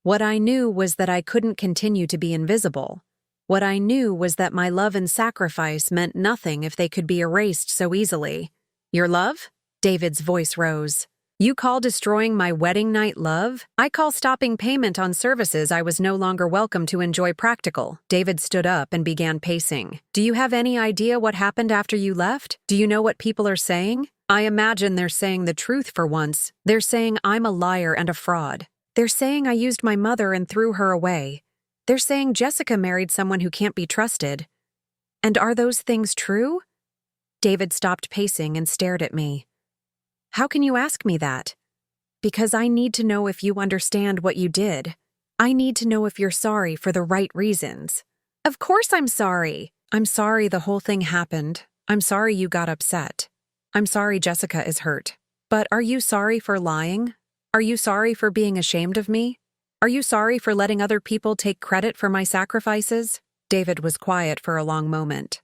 What I knew was that I couldn't continue to be invisible. What I knew was that my love and sacrifice meant nothing if they could be erased so easily. Your love? David's voice rose. You call destroying my wedding night love? I call stopping payment on services I was no longer welcome to enjoy practical. David stood up and began pacing. Do you have any idea what happened after you left? Do you know what people are saying? I imagine they're saying the truth for once. They're saying I'm a liar and a fraud. They're saying I used my mother and threw her away. They're saying Jessica married someone who can't be trusted. And are those things true? David stopped pacing and stared at me. How can you ask me that? Because I need to know if you understand what you did. I need to know if you're sorry for the right reasons. Of course I'm sorry. I'm sorry the whole thing happened. I'm sorry you got upset. I'm sorry Jessica is hurt. But are you sorry for lying? Are you sorry for being ashamed of me? Are you sorry for letting other people take credit for my sacrifices? David was quiet for a long moment.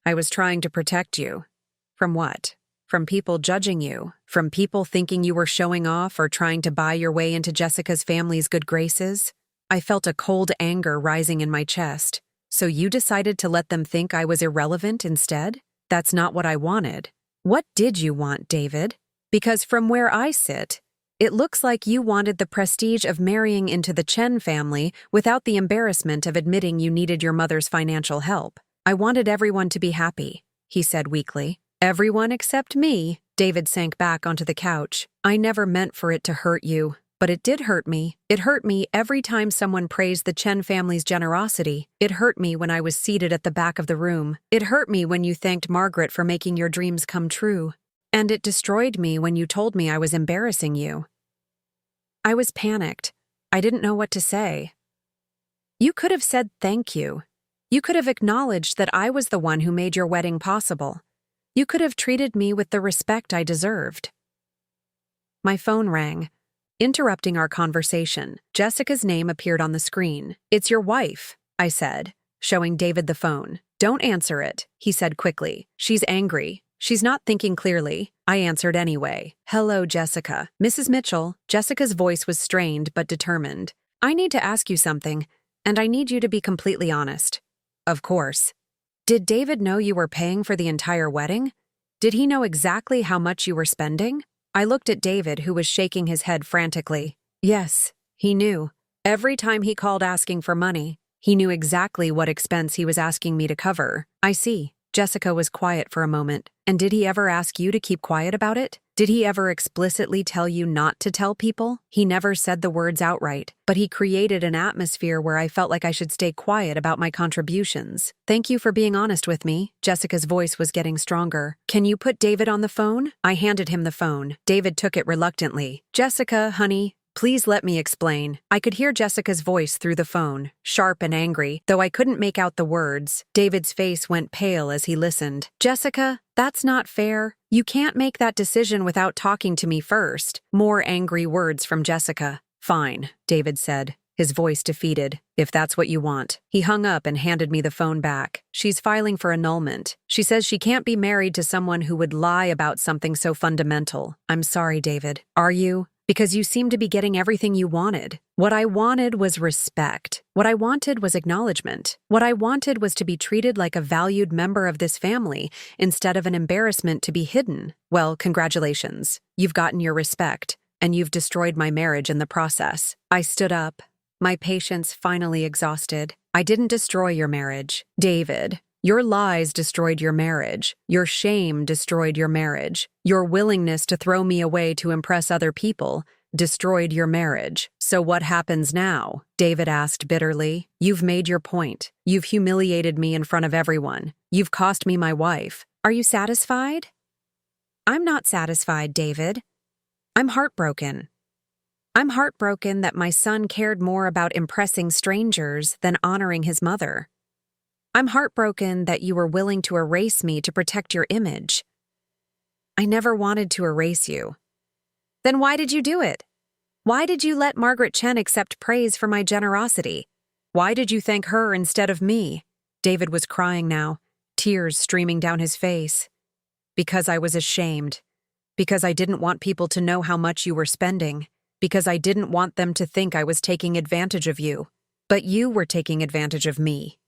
I was trying to protect you. From what? From people judging you? From people thinking you were showing off or trying to buy your way into Jessica's family's good graces? I felt a cold anger rising in my chest. So you decided to let them think I was irrelevant instead? That's not what I wanted. What did you want, David? Because from where I sit, it looks like you wanted the prestige of marrying into the Chen family without the embarrassment of admitting you needed your mother's financial help. I wanted everyone to be happy, he said weakly. Everyone except me. David sank back onto the couch. I never meant for it to hurt you. But it did hurt me. It hurt me every time someone praised the Chen family's generosity. It hurt me when I was seated at the back of the room. It hurt me when you thanked Margaret for making your dreams come true. And it destroyed me when you told me I was embarrassing you. I was panicked. I didn't know what to say. You could have said thank you. You could have acknowledged that I was the one who made your wedding possible. You could have treated me with the respect I deserved. My phone rang, interrupting our conversation. Jessica's name appeared on the screen. "It's your wife," I said, showing David the phone. "Don't answer it," he said quickly. "She's angry. She's not thinking clearly." I answered anyway. "Hello, Jessica." "Mrs. Mitchell." Jessica's voice was strained but determined. "I need to ask you something, and I need you to be completely honest." "Of course." "Did David know you were paying for the entire wedding? Did he know exactly how much you were spending?" I looked at David, who was shaking his head frantically. "Yes, he knew. Every time he called asking for money, he knew exactly what expense he was asking me to cover." "I see." Jessica was quiet for a moment. "And did he ever ask you to keep quiet about it? Did he ever explicitly tell you not to tell people?" "He never said the words outright, but he created an atmosphere where I felt like I should stay quiet about my contributions." "Thank you for being honest with me." Jessica's voice was getting stronger. "Can you put David on the phone?" I handed him the phone. David took it reluctantly. "Jessica, honey, please let me explain." I could hear Jessica's voice through the phone, sharp and angry, though I couldn't make out the words. David's face went pale as he listened. "Jessica, that's not fair. You can't make that decision without talking to me first." More angry words from Jessica. "Fine," David said, his voice defeated. "If that's what you want." He hung up and handed me the phone back. "She's filing for annulment. She says she can't be married to someone who would lie about something so fundamental." "I'm sorry, David." "Are you?" "Because you seem to be getting everything you wanted." "What I wanted was respect. What I wanted was acknowledgement. What I wanted was to be treated like a valued member of this family instead of an embarrassment to be hidden." "Well, congratulations. You've gotten your respect, and you've destroyed my marriage in the process." I stood up, my patience finally exhausted. "I didn't destroy your marriage, David. Your lies destroyed your marriage. Your shame destroyed your marriage. Your willingness to throw me away to impress other people destroyed your marriage. So what happens now?" David asked bitterly. "You've made your point. You've humiliated me in front of everyone. You've cost me my wife. Are you satisfied?" "I'm not satisfied, David. I'm heartbroken. I'm heartbroken that my son cared more about impressing strangers than honoring his mother. I'm heartbroken that you were willing to erase me to protect your image." "I never wanted to erase you." "Then why did you do it? Why did you let Margaret Chen accept praise for my generosity? Why did you thank her instead of me?" David was crying now, tears streaming down his face. "Because I was ashamed. Because I didn't want people to know how much you were spending. Because I didn't want them to think I was taking advantage of you. But you were taking advantage of me.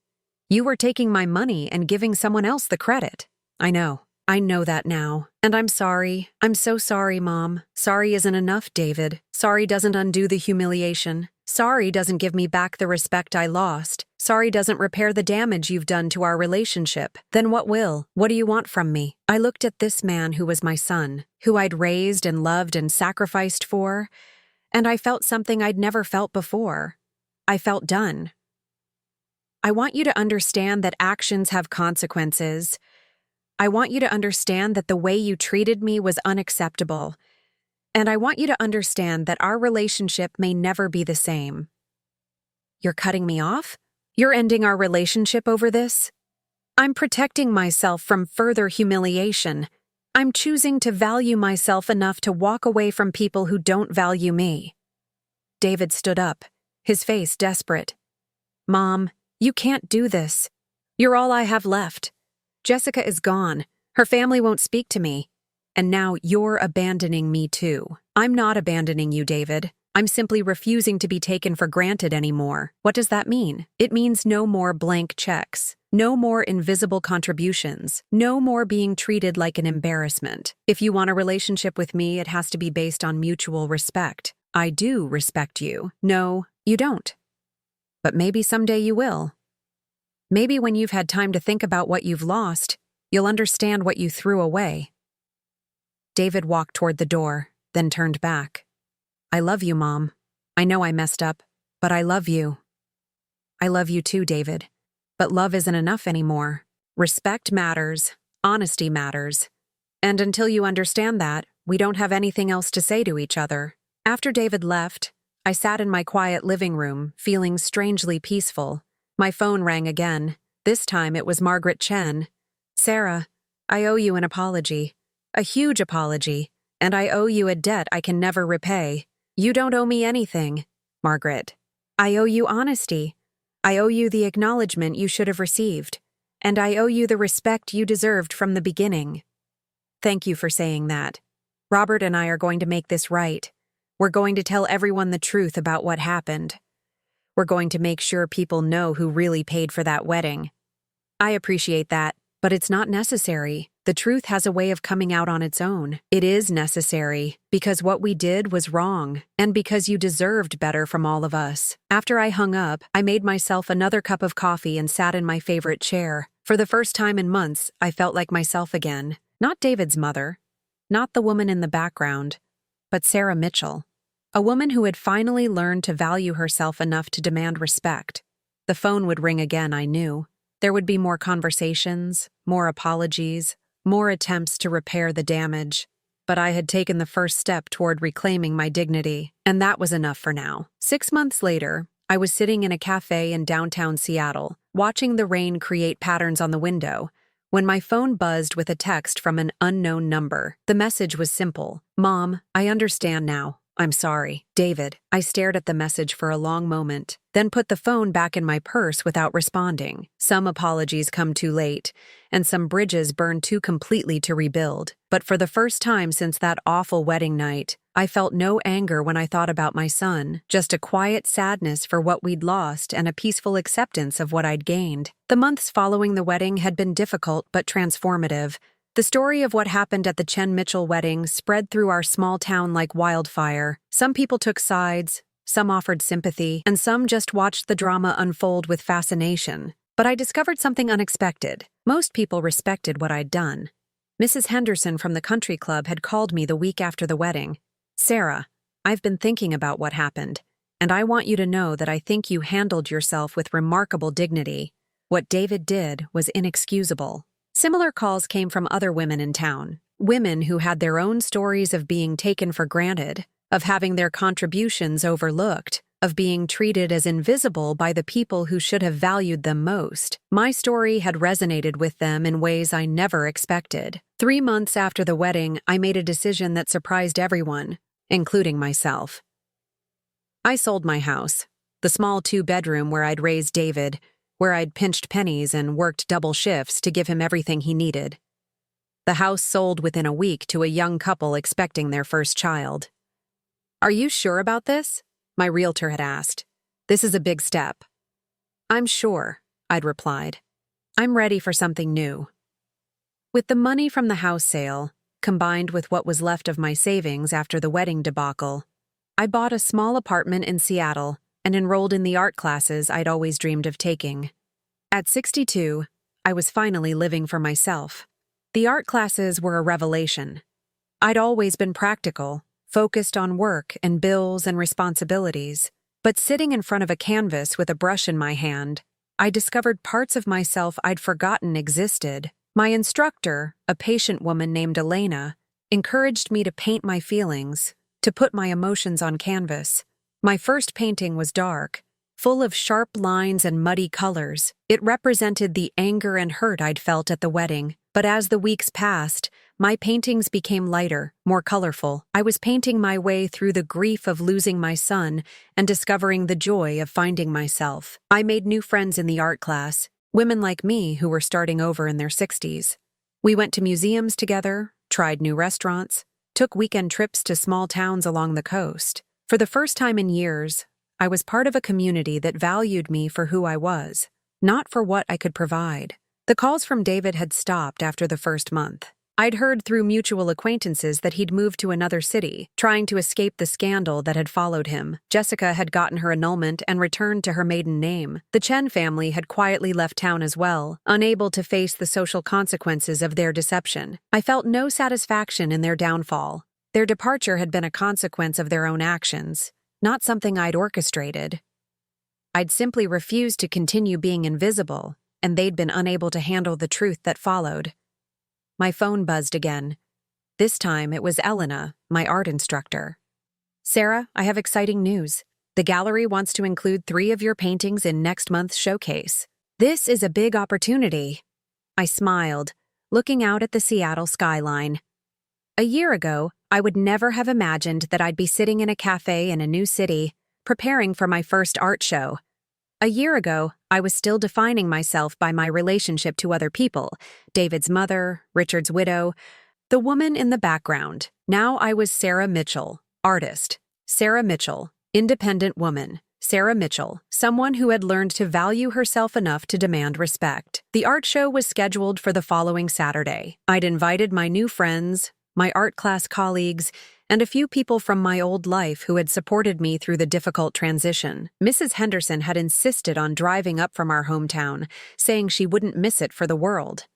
You were taking my money and giving someone else the credit." "I know. I know that now. And I'm sorry. I'm so sorry, Mom. Sorry isn't enough, David. Sorry doesn't undo the humiliation. Sorry doesn't give me back the respect I lost. Sorry doesn't repair the damage you've done to our relationship. Then what will? What do you want from me?" I looked at this man who was my son, who I'd raised and loved and sacrificed for, and I felt something I'd never felt before. I felt done. "I want you to understand that actions have consequences. I want you to understand that the way you treated me was unacceptable. And I want you to understand that our relationship may never be the same." "You're cutting me off? You're ending our relationship over this?" "I'm protecting myself from further humiliation. I'm choosing to value myself enough to walk away from people who don't value me." David stood up, his face desperate. "Mom, you can't do this. You're all I have left. Jessica is gone. Her family won't speak to me. And now you're abandoning me too." "I'm not abandoning you, David. I'm simply refusing to be taken for granted anymore." "What does that mean?" "It means no more blank checks. No more invisible contributions. No more being treated like an embarrassment. If you want a relationship with me, it has to be based on mutual respect. I do respect you." "No, you don't. But maybe someday you will. Maybe when you've had time to think about what you've lost, you'll understand what you threw away." David walked toward the door, then turned back. I love you, Mom. I know I messed up, but I love you. I love you too, David. But love isn't enough anymore. Respect matters. Honesty matters. And until you understand that, we don't have anything else to say to each other. After David left, I sat in my quiet living room, feeling strangely peaceful. My phone rang again. This time it was Margaret Chen. Sarah, I owe you an apology. A huge apology. And I owe you a debt I can never repay. You don't owe me anything, Margaret. I owe you honesty. I owe you the acknowledgement you should have received. And I owe you the respect you deserved from the beginning. Thank you for saying that. Robert and I are going to make this right. We're going to tell everyone the truth about what happened. We're going to make sure people know who really paid for that wedding. I appreciate that, but it's not necessary. The truth has a way of coming out on its own. It is necessary, because what we did was wrong, and because you deserved better from all of us. After I hung up, I made myself another cup of coffee and sat in my favorite chair. For the first time in months, I felt like myself again. Not David's mother, not the woman in the background, but Sarah Mitchell. A woman who had finally learned to value herself enough to demand respect. The phone would ring again, I knew. There would be more conversations, more apologies, more attempts to repair the damage. But I had taken the first step toward reclaiming my dignity, and that was enough for now. 6 months later, I was sitting in a cafe in downtown Seattle, watching the rain create patterns on the window, when my phone buzzed with a text from an unknown number. The message was simple. Mom, I understand now. I'm sorry. David. I stared at the message for a long moment, then put the phone back in my purse without responding. Some apologies come too late, and some bridges burn too completely to rebuild. But for the first time since that awful wedding night, I felt no anger when I thought about my son, just a quiet sadness for what we'd lost and a peaceful acceptance of what I'd gained. The months following the wedding had been difficult but transformative. The story of what happened at the Chen Mitchell wedding spread through our small town like wildfire. Some people took sides, some offered sympathy, and some just watched the drama unfold with fascination. But I discovered something unexpected. Most people respected what I'd done. Mrs. Henderson from the country club had called me the week after the wedding. Sarah, I've been thinking about what happened, and I want you to know that I think you handled yourself with remarkable dignity. What David did was inexcusable. Similar calls came from other women in town, women who had their own stories of being taken for granted, of having their contributions overlooked, of being treated as invisible by the people who should have valued them most. My story had resonated with them in ways I never expected. 3 months after the wedding, I made a decision that surprised everyone, including myself. I sold my house, the small 2-bedroom where I'd raised David, where I'd pinched pennies and worked double shifts to give him everything he needed. The house sold within a week to a young couple expecting their first child. Are you sure about this? My realtor had asked. This is a big step. I'm sure, I'd replied. I'm ready for something new. With the money from the house sale, combined with what was left of my savings after the wedding debacle, I bought a small apartment in Seattle and enrolled in the art classes I'd always dreamed of taking. At 62, I was finally living for myself. The art classes were a revelation. I'd always been practical, focused on work and bills and responsibilities, but sitting in front of a canvas with a brush in my hand, I discovered parts of myself I'd forgotten existed. My instructor, a patient woman named Elena, encouraged me to paint my feelings, to put my emotions on canvas. My first painting was dark, full of sharp lines and muddy colors. It represented the anger and hurt I'd felt at the wedding. But as the weeks passed, my paintings became lighter, more colorful. I was painting my way through the grief of losing my son and discovering the joy of finding myself. I made new friends in the art class, women like me who were starting over in their 60s. We went to museums together, tried new restaurants, took weekend trips to small towns along the coast. For the first time in years, I was part of a community that valued me for who I was, not for what I could provide. The calls from David had stopped after the first month. I'd heard through mutual acquaintances that he'd moved to another city, trying to escape the scandal that had followed him. Jessica had gotten her annulment and returned to her maiden name. The Chen family had quietly left town as well, unable to face the social consequences of their deception. I felt no satisfaction in their downfall. Their departure had been a consequence of their own actions, not something I'd orchestrated. I'd simply refused to continue being invisible, and they'd been unable to handle the truth that followed. My phone buzzed again. This time it was Elena, my art instructor. "Sarah, I have exciting news. The gallery wants to include 3 of your paintings in next month's showcase. This is a big opportunity." I smiled, looking out at the Seattle skyline. A year ago, I would never have imagined that I'd be sitting in a cafe in a new city, preparing for my first art show. A year ago, I was still defining myself by my relationship to other people, David's mother, Richard's widow, the woman in the background. Now I was Sarah Mitchell, artist. Sarah Mitchell, independent woman. Sarah Mitchell, someone who had learned to value herself enough to demand respect. The art show was scheduled for the following Saturday. I'd invited my new friends, my art class colleagues, and a few people from my old life who had supported me through the difficult transition. Mrs. Henderson had insisted on driving up from our hometown, saying she wouldn't miss it for the world.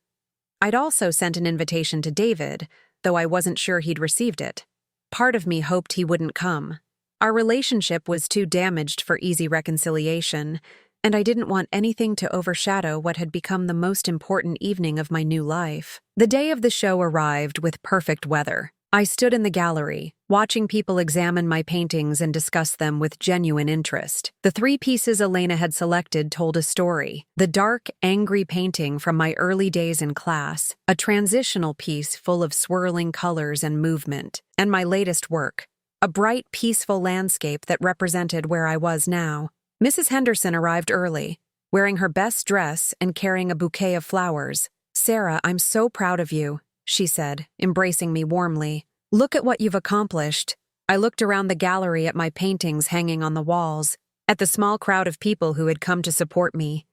I'd also sent an invitation to David, though I wasn't sure he'd received it. Part of me hoped he wouldn't come. Our relationship was too damaged for easy reconciliation, and I didn't want anything to overshadow what had become the most important evening of my new life. The day of the show arrived with perfect weather. I stood in the gallery, watching people examine my paintings and discuss them with genuine interest. The 3 pieces Elena had selected told a story. The dark, angry painting from my early days in class, a transitional piece full of swirling colors and movement, and my latest work, a bright, peaceful landscape that represented where I was now. Mrs. Henderson arrived early, wearing her best dress and carrying a bouquet of flowers. "Sarah, I'm so proud of you," she said, embracing me warmly. "Look at what you've accomplished." I looked around the gallery at my paintings hanging on the walls, at the small crowd of people who had come to support me,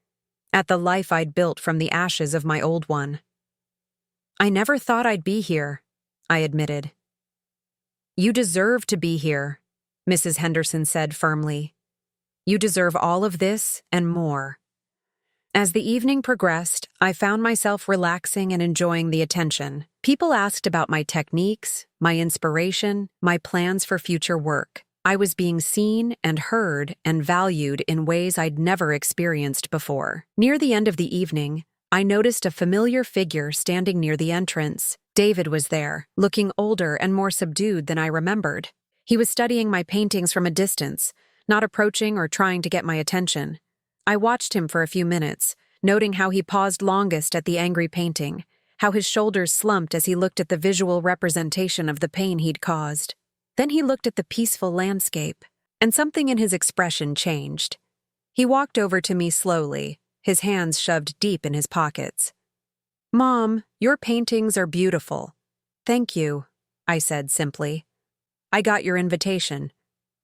at the life I'd built from the ashes of my old one. "I never thought I'd be here," I admitted. "You deserve to be here," Mrs. Henderson said firmly. "You deserve all of this and more." As the evening progressed, I found myself relaxing and enjoying the attention. People asked about my techniques, my inspiration, my plans for future work. I was being seen and heard and valued in ways I'd never experienced before. Near the end of the evening, I noticed a familiar figure standing near the entrance. David was there, looking older and more subdued than I remembered. He was studying my paintings from a distance, not approaching or trying to get my attention. I watched him for a few minutes, noting how he paused longest at the angry painting, how his shoulders slumped as he looked at the visual representation of the pain he'd caused. Then he looked at the peaceful landscape, and something in his expression changed. He walked over to me slowly, his hands shoved deep in his pockets. "Mom, your paintings are beautiful." "Thank you," I said simply. "I got your invitation.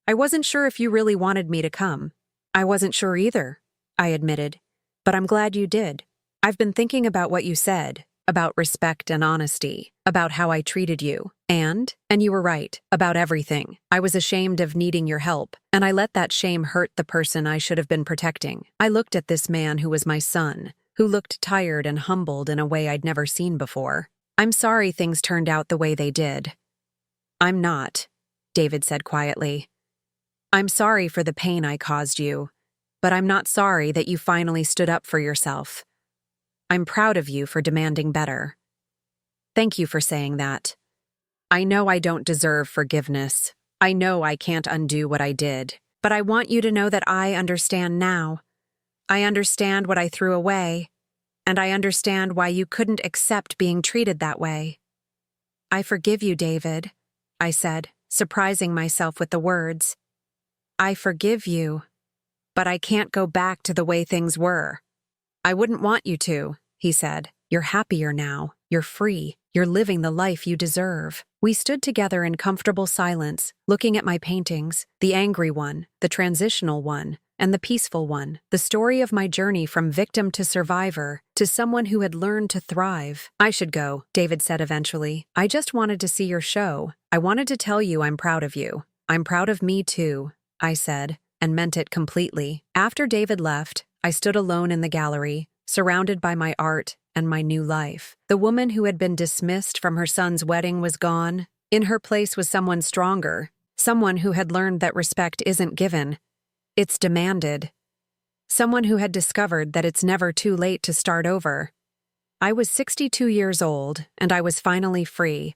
I wasn't sure if you really wanted me to come." "I wasn't sure either," I admitted, "but I'm glad you did. I've been thinking about what you said, about respect and honesty, about how I treated you, and you were right, about everything. I was ashamed of needing your help, and I let that shame hurt the person I should have been protecting." I looked at this man who was my son, who looked tired and humbled in a way I'd never seen before. "I'm sorry things turned out the way they did." "I'm not," David said quietly. "I'm sorry for the pain I caused you, but I'm not sorry that you finally stood up for yourself. I'm proud of you for demanding better." "Thank you for saying that. I know I don't deserve forgiveness. I know I can't undo what I did, but I want you to know that I understand now. I understand what I threw away, and I understand why you couldn't accept being treated that way." "I forgive you, David," I said, surprising myself with the words. "I forgive you, but I can't go back to the way things were." "I wouldn't want you to," he said. "You're happier now. You're free. You're living the life you deserve." We stood together in comfortable silence, looking at my paintings, the angry one, the transitional one, and the peaceful one, the story of my journey from victim to survivor, to someone who had learned to thrive. "I should go," David said eventually. "I just wanted to see your show. I wanted to tell you I'm proud of you." "I'm proud of me too," I said, and meant it completely. After David left, I stood alone in the gallery, surrounded by my art and my new life. The woman who had been dismissed from her son's wedding was gone, In her place was someone stronger, someone who had learned that respect isn't given, it's demanded. Someone who had discovered that it's never too late to start over. I was 62 years old, and I was finally free.